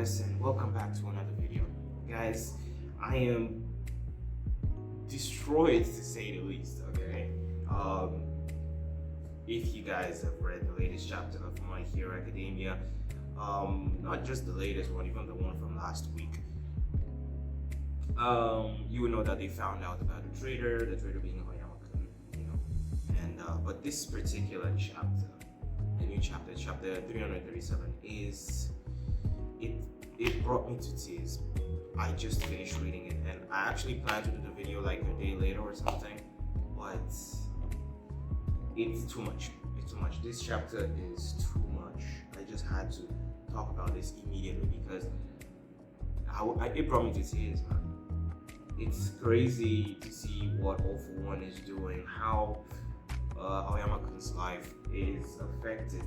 guys, and welcome back to another video. Guys, I am destroyed to say the least, okay? If you guys have read the latest chapter of My Hero Academia, not just the latest one, even the one from last week, you would know that they found out about the traitor being Oyama-kun, but this particular chapter, the new chapter, chapter 337, it brought me to tears. I just finished reading it, and I actually planned to do the video like a day later or something, but it's too much. It's too much. This chapter is too much. I just had to talk about this immediately because it brought me to tears, man. It's crazy to see what All For One is doing, how Aoyama-kun's life is affected.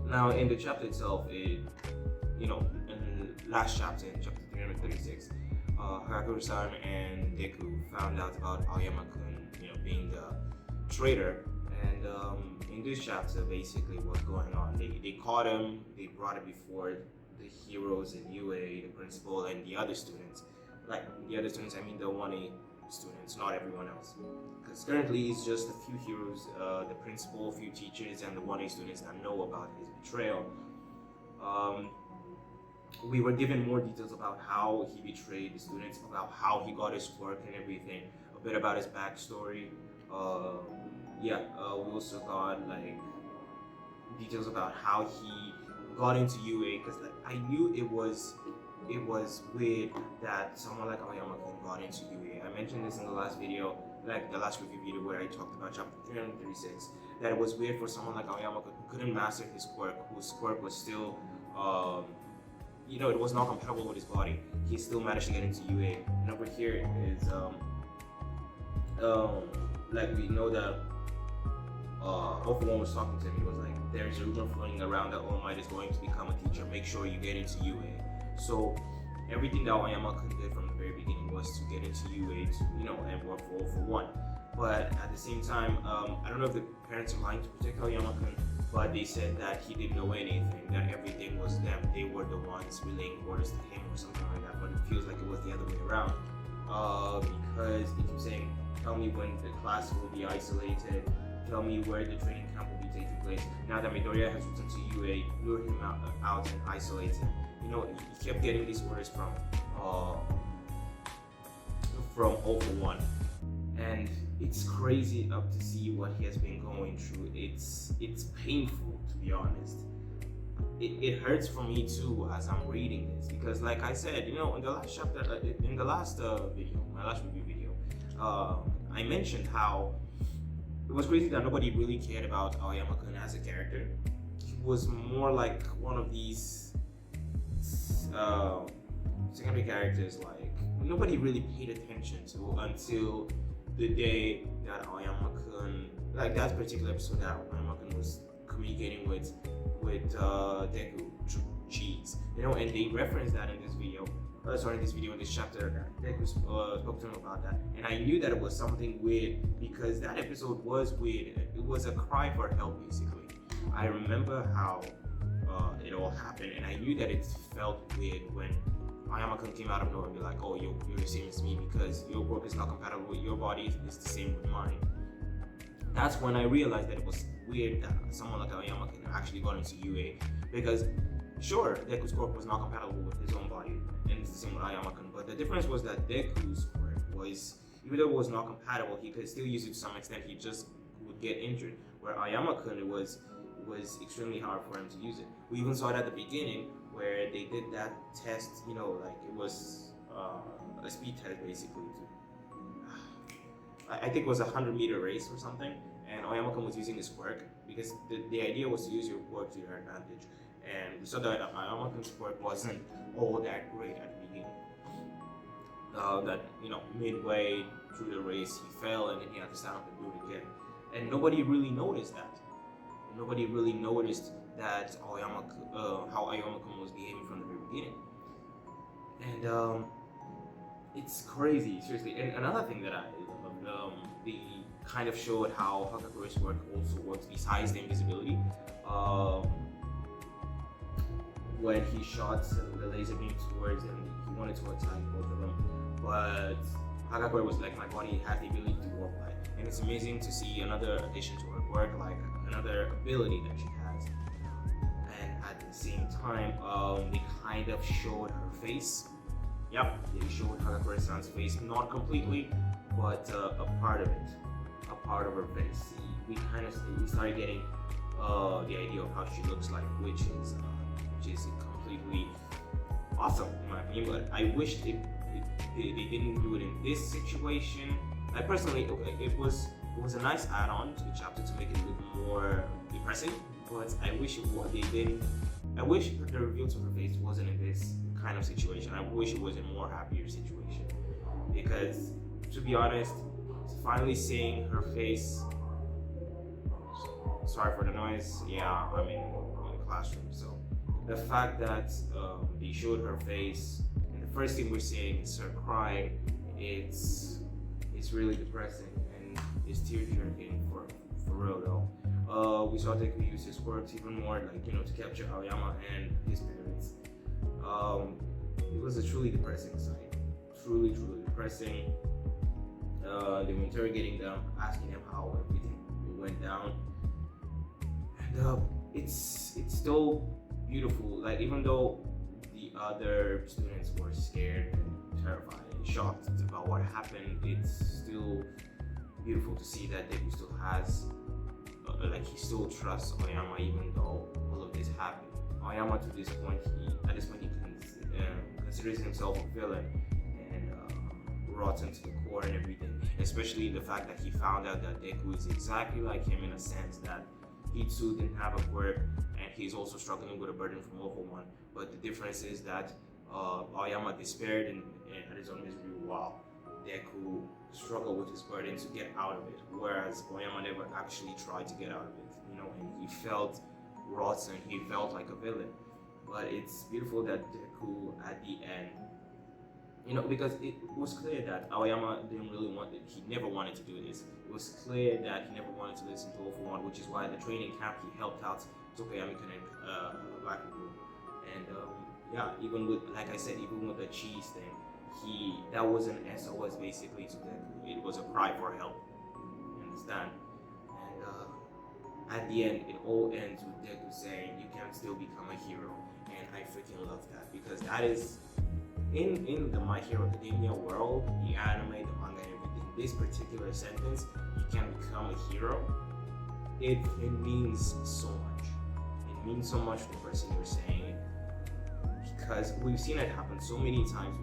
Now, in the chapter itself, in the last chapter, in chapter 336, Hakuru-san and Deku found out about Aoyama-kun, being the traitor. And in this chapter, basically what's going on, they caught him, they brought him before the heroes in UA, the principal, and the other students. Like, the other students, I mean the 1A students, not everyone else. Because currently it's just a few heroes, the principal, a few teachers, and the 1A students that know about his betrayal. We were given more details about how he betrayed the students, about how he got his work and everything, a bit about his backstory. We also got details about how he got into UA, because I knew it was weird that someone like Aoyama-kun got into UA. I mentioned this in the last video, the last review video where I talked about chapter 336, that it was weird for someone like Aoyama-kun who couldn't master his quirk, whose quirk was still, it was not compatible with his body. He still managed to get into UA. And over here is, we know that All For One was talking to him. He was like, there's a rumor floating around that All Might is going to become a teacher. Make sure you get into UA. So everything that Aoyama-kun did from the very beginning was to get into UA and work for All For One. But at the same time, I don't know if the parents are lying to protect Aoyama-kun, but they said that he didn't know anything, that everything was them. They were the ones relaying orders to him or something like that, but it feels like it was the other way around. Because they keep saying, tell me when the class will be isolated, tell me where the training camp will be taking place. Now that Midoriya has returned to UA, lure him out and isolate him. He kept getting these orders from All For One, and it's crazy up to see what he has been going through. It's painful, to be honest. It hurts for me too as I'm reading this, because like I said, in the last chapter, in the last video, my last review video, I mentioned how it was crazy that nobody really cared about Aoyama-kun as a character. He was more like one of these secondary characters nobody really paid attention to until the day that Aoyama-kun, that particular episode that Aoyama-kun was communicating with Deku Cheese, and they referenced that in this video. In this chapter, Deku spoke to him about that, and I knew that it was something weird because that episode was weird. It was a cry for help, basically. I remember how it all happened, and I knew that it felt weird when Aoyama-kun came out of nowhere and be like, oh, you're the same as me because your work is not compatible with your body, it's the same with mine. That's when I realized that it was weird that someone like Aoyama-kun actually got into UA, because sure, Deku's quirk was not compatible with his own body, and it's the same with Aoyama-kun, but the difference was that Deku's quirk was, even though it was not compatible, he could still use it to some extent, he just would get injured, where Aoyama-kun, it was extremely hard for him to use it. We even saw it at the beginning where they did that test, it was a speed test basically. I think it was a 100-meter race or something, and Aoyama-kun was using his quirk because the idea was to use your quirk to your advantage. And we saw that Aoyama-kun's quirk wasn't all that great at the beginning. Midway through the race he fell and then he had to stand up and do it again. And nobody really noticed that. Nobody really noticed that how Aoyama-kun was behaving from the very beginning. And it's crazy, seriously. And another thing that I love, they kind of showed how Hakakure's work also works besides the invisibility. when he shot the laser beam towards him, he wanted to attack both of them, but Hagakure was like, my body has the ability to warp light, and it's amazing to see another addition to her work, like another ability that she has. And at the same time, they kind of showed her face. Yep, they showed Hagakure-san's face, not completely, but a part of it, a part of her face. We started getting the idea of how she looks like, which is completely awesome in my opinion. But I wish they didn't do it in this situation. I personally, it was a nice add-on to the chapter to make it look more depressing, but I wish they didn't. I wish the reveal to her face wasn't in this kind of situation. I wish it was in a more happier situation, because to be honest, finally seeing her face. Sorry for the noise. Yeah, I'm in a classroom, so the fact that they showed her face and the first thing we're seeing is her crying, it's really depressing and it's tear-jerking for real though. We saw Deku use his quirks even more, like, you know, to capture Aoyama and his parents. It was a truly depressing sight, truly depressing. They were interrogating them, asking them how everything went down, and it's still beautiful. Like, even though the other students were scared and terrified and shocked about what happened, it's still beautiful to see that Deku still has, like, he still trusts Aoyama even though all of this happened. Aoyama at this point he considers himself a villain and rotten to the core and everything. Especially the fact that he found out that Deku is exactly like him in a sense that he too didn't have a quirk, and he's also struggling with a burden from All for One. But the difference is that Aoyama despaired and at his own misery while Deku struggled with his burden to get out of it, whereas Aoyama never actually tried to get out of it, you know, and he felt rotten, he felt like a villain. But it's beautiful that Deku at the end, you know, because it was clear that Aoyama didn't really want it, he never wanted to do this. It was clear that he never wanted to listen to All for One, which is why at the training camp he helped out Tokuyami and Bakugo. And yeah, even with, like I said, even with the cheese thing, that was an SOS basically to Deku. It was a cry for help. You understand? And at the end, it all ends with Deku saying, "You can still become a hero," and I freaking love that, because that is in the My Hero Academia world, the anime, the manga, and everything. This particular sentence, "You can become a hero," it means so much. It means so much to the person you're saying it, because we've seen it happen so many times.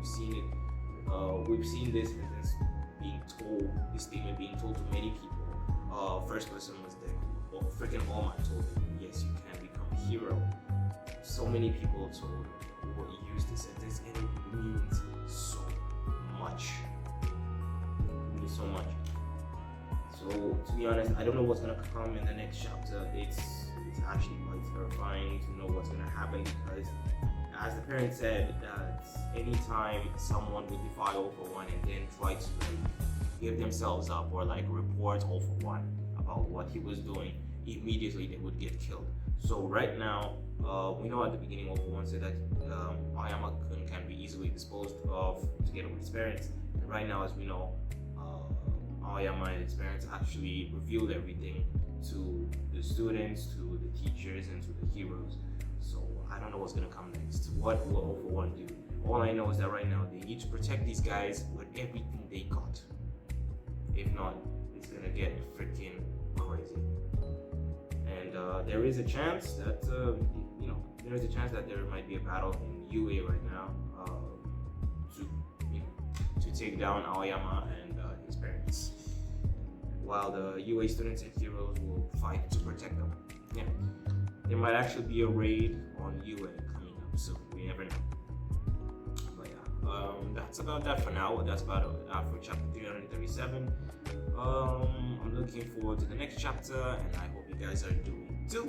We've seen this sentence being told, this statement being told to many people. First person was Deku. Freaking All Might told him, "Yes, you can become a hero." So many people told or used this sentence, and it means so much. It means so much. So to be honest, I don't know what's gonna come in the next chapter. It's actually quite terrifying to know what's gonna happen, because as the parent said, that anytime someone would defy All for One and then try to give themselves up or like report All for One about what he was doing, immediately they would get killed. So right now, we know at the beginning All for One said that Aoyama-kun can be easily disposed of together with his parents. And right now, as we know, Aoyama and his parents actually revealed everything to the students, to the teachers, and to the heroes. So I don't know what's gonna come next. What will All for One do? All I know is that right now they need to protect these guys with everything they got. If not, it's gonna get freaking crazy. And there is a chance that there might be a battle in UA right now to take down Aoyama and his parents, while the UA students and heroes will fight to protect them. Yeah, there might actually be a raid on UA coming up, so we never know. But yeah, that's about that for now. That's about it for chapter 337. I'm looking forward to the next chapter, and I hope you guys are doing too.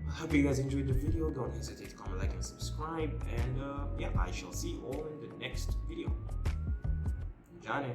I hope you guys enjoyed the video. Don't hesitate to comment, like, and subscribe. And yeah, I shall see you all in the next video. Johnny.